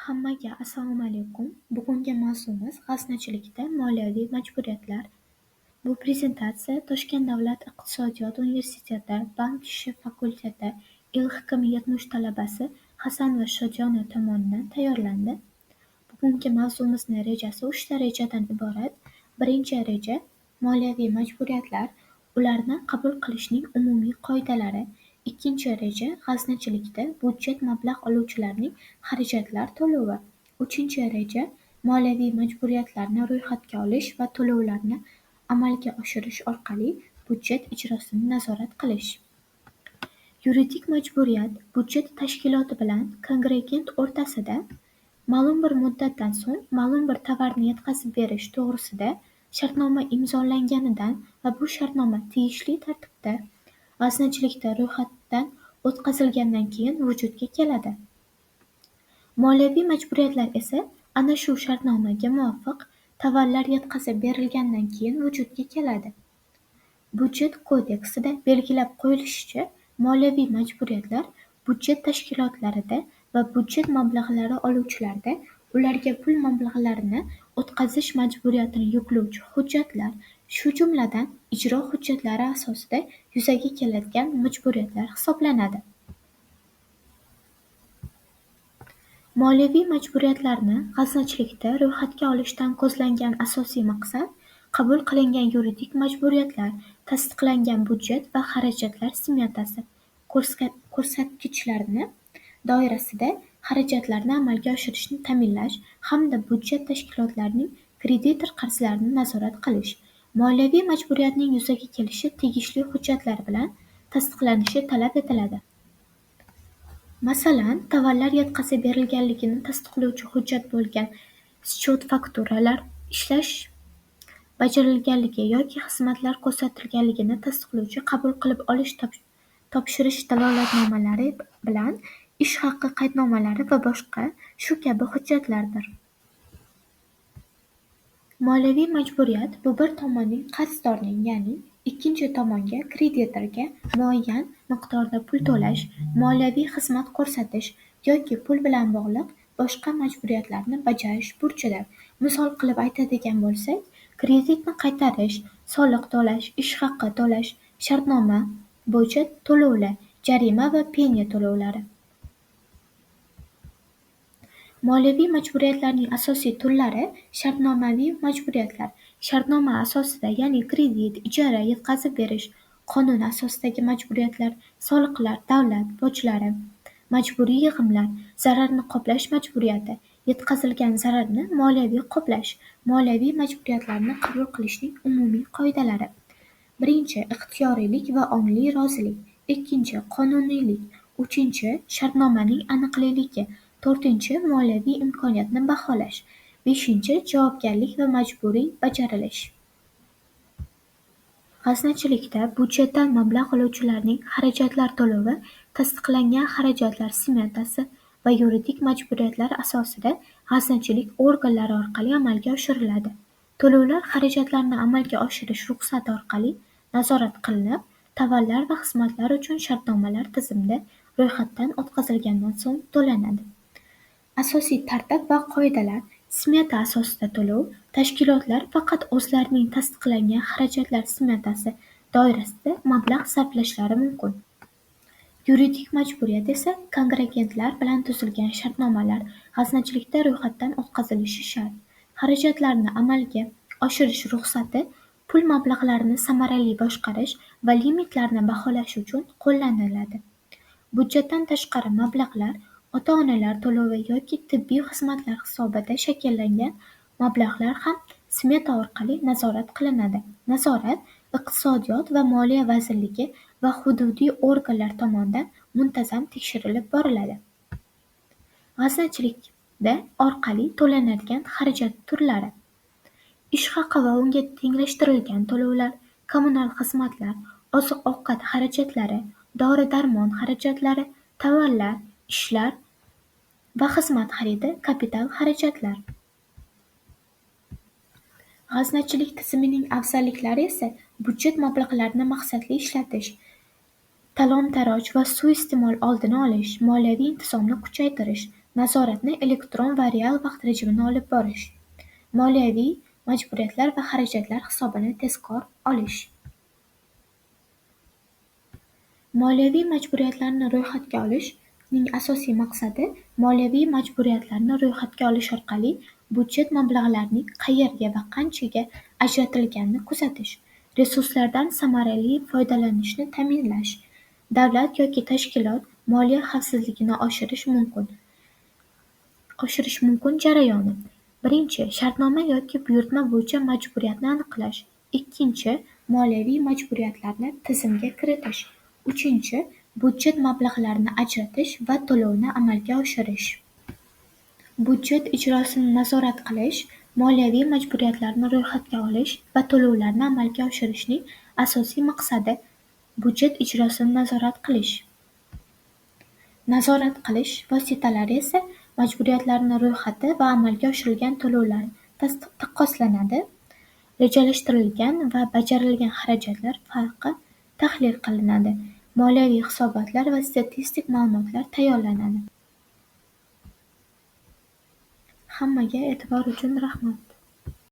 Hammaga assalomu alaykum. Bugungi mavzumiz g'aznachilikda moliyaviy majburiyatlar. Bu prezentatsiya Toshkent davlat iqtisodiyot universiteti bank ishi fakulteti ILX-73 talabasi Hasan va Shodiona tomonidan tayyorlandi. Bugungi mavzumizning rejasi 3 ta rejadan iborat. Birinchi reja moliyaviy majburiyatlar, ularni qabul qilishning umumiy qoidalari. Ikkinchi reja g'aznachilikda byudjet mablag' oluvchilarning xarajatlar to'lovi. Uchinchi reja moliyaviy majburiyatlarni ro'yxatga olish va to'lovlarni amalga oshirish orqali byudjet ijrosini nazorat qilish. Yuridik majburiyat byudjet tashkiloti bilan kongragent o'rtasida ma'lum bir muddatdan so'ng ma'lum bir tovarni yetkazib berish to'g'risida shartnoma imzolanganidan va bu shartnoma tegishli tartibda g'aznachilikda ro'yxatdan o'tkazilgandan keyin vujudga keladi. Moliyaviy majburiyatlar esa ana shu shartnomaga muvofiq tovarlar yetkazib berilgandan keyin vujudga keladi. Byudjet kodeksida belgilab qo'yilishicha, moliyaviy majburiyatlar byudjet tashkilotlarida va byudjet mablag'lari oluvchilarda ularga pul mablag'larini o'tkazish majburiyatini yuklovchi hujjatlar, shu jumladan ijro hujjatlari asosida yuzaga keladigan majburiyatlar hisoblanadi. Moliyaviy majburiyatlarni g'aznachilikda ro'yxatga olishdan ko'zlangan asosiy maqsad qabul qilingan yuridik majburiyatlar, tasdiqlangan byudjet va xarajatlar smetasi ko'rsatkichlarini doirasida xarajatlarni amalga oshirishni ta'minlash hamda byudjet tashkilotlarining kreditor qarzlarini nazorat qilish. Moliyaviy majburiyatning yuzaga kelishi tegishli hujjatlar bilan tasdiqlanishi talab etiladi. Masalan, tovarlar yetkazib berilganligini tasdiqlovchi hujjat bo'lgan schyot-fakturalar, ishlash bajarilganligi yoki xizmatlar ko'rsatilganligini tasdiqlovchi qabul qilib olish topshirish dalolatnomalari bilan ish haqi qaydnomalari va boshqa shu kabi hujjatlardir. Moliyaviy majburiyat bu bir tomonning qarzdorning, ya'ni ikkinchi tomonga kreditorga muayyan miqdorda pul to'lash, moliyaviy xizmat ko'rsatish yoki pul bilan bog'liq boshqa majburiyatlarni bajarish burchidir. Misol qilib aytadigan bo'lsak, kreditni qaytarish, soliq to'lash, ish haqi to'lash, shartnoma bo'yicha to'lovlar, jarima va penya to'lovlari. Moliyaviy majburiyatlarning asosiy turlari shartnomaviy majburiyatlar. Shartnoma asosida, ya'ni kredit, ijara, yetkazib berish, qonun asosidagi majburiyatlar, soliqlar, davlat bojlari, majburiy yig'imlar, zararni qoplash majburiyati, yetkazilgan zararni moliyaviy qoplash. Moliyaviy majburiyatlarni qabul qilishning umumiy qoidalari. Birinchi, ixtiyoriylik va ongli rozilik. Ikkinchi, qonuniylik. Uchinchi, shartnomaning aniqliligi. To'rtinchi, moliyaviy imkoniyatni baholash. Beshinchi, javobgarlik va majburiy bajarilish. G'aznachilikda byudjetdan mablag' oluvchilarning xarajatlar to'lovi tasdiqlangan xarajatlar smetasi va yuridik majburiyatlar asosida g'aznachilik organlari orqali amalga oshiriladi. To'lovlar xarajatlarni amalga oshirish ruxsati orqali nazorat qilinib, tovarlar va xizmatlar uchun shartnomalar tizimida ro'yxatdan o'tkazilgandan so'ng to'lanadi. Asosiy tartib va qoidalar. Smeta asosida to'lov. Tashkilotlar faqat o'zlarining tasdiqlangan xarajatlar smetasi doirasida mablag' sarflashlari mumkin. Yuridik majburiyat esa kongragentlar bilan tuzilgan shartnomalar g'aznachilikda ro'yxatdan o'tkazilishi shart. Xarajatlarni amalga oshirish ruxsati pul mablag'larini samarali boshqarish va limitlarni baholash uchun qo'llaniladi. Byudjetdan tashqari mablag'lar, ota-onalar to'lovi yoki tibbiy xizmatlar hisobida shakllangan mablag'lar ham smeta orqali nazorat qilinadi. Nazorat Iqtisodiyot va moliya vazirligi va hududiy organlar tomonidan muntazam tekshirilib boriladi. G'aznachilikda orqali to'lanadigan xarajat turlari. Ish haqi va unga tenglashtirilgan to'lovlar, kommunal xizmatlar, oziq-ovqat xarajatlari, dori-darmon xarajatlari, tovarlar, ishlar va xizmat xaridi, kapital xarajatlar. G'aznachilik tizimining afzalliklari esa byudjet mablag'larini maqsadli ishlatish, talon-taroj va suiiste'mol oldini olish, moliyaviy intizomni kuchaytirish, nazoratni elektron va real vaqt rejimini olib borish, moliyaviy majburiyatlar va xarajatlar hisobini tezkor olish. Moliyaviy majburiyatlarni ro'yxatga olishning asosiy maqsadi moliyaviy majburiyatlarni ro'yxatga olish orqali budjet mablag'larining qayerga va qanchaga ajratilganini kuzatish, resurslardan samarali foydalanishni ta'minlash. Davlat yoki tashkilot moliya xavfsizligini oshirish mumkin jarayoni. Birinchi, shartnoma yoki buyurtma bo'yicha majburiyatni aniqlash. Ikkinchi, moliyaviy majburiyatlarni tizimga kiritish. Uchinchi, budjet mablag'larini ajratish va to'lovni amalga oshirish. Budjet ijrosini nazorat qilish, moliyaviy majburiyatlarni ro'yxatga olish va to'lovlarni amalga oshirishning asosiy maqsadi budjet ijrosini nazorat qilish. Nazorat qilish vositalari esa majburiyatlarning ro'yxati va amalga oshirilgan to'lovlar taqqoslanadi. Rejalashtirilgan va bajarilgan xarajatlar farqi tahlil qilinadi. Moliyaviy hisobotlar va statistik ma'lumotlar tayyorlanadi. Hammaga e'tibor uchun rahmat.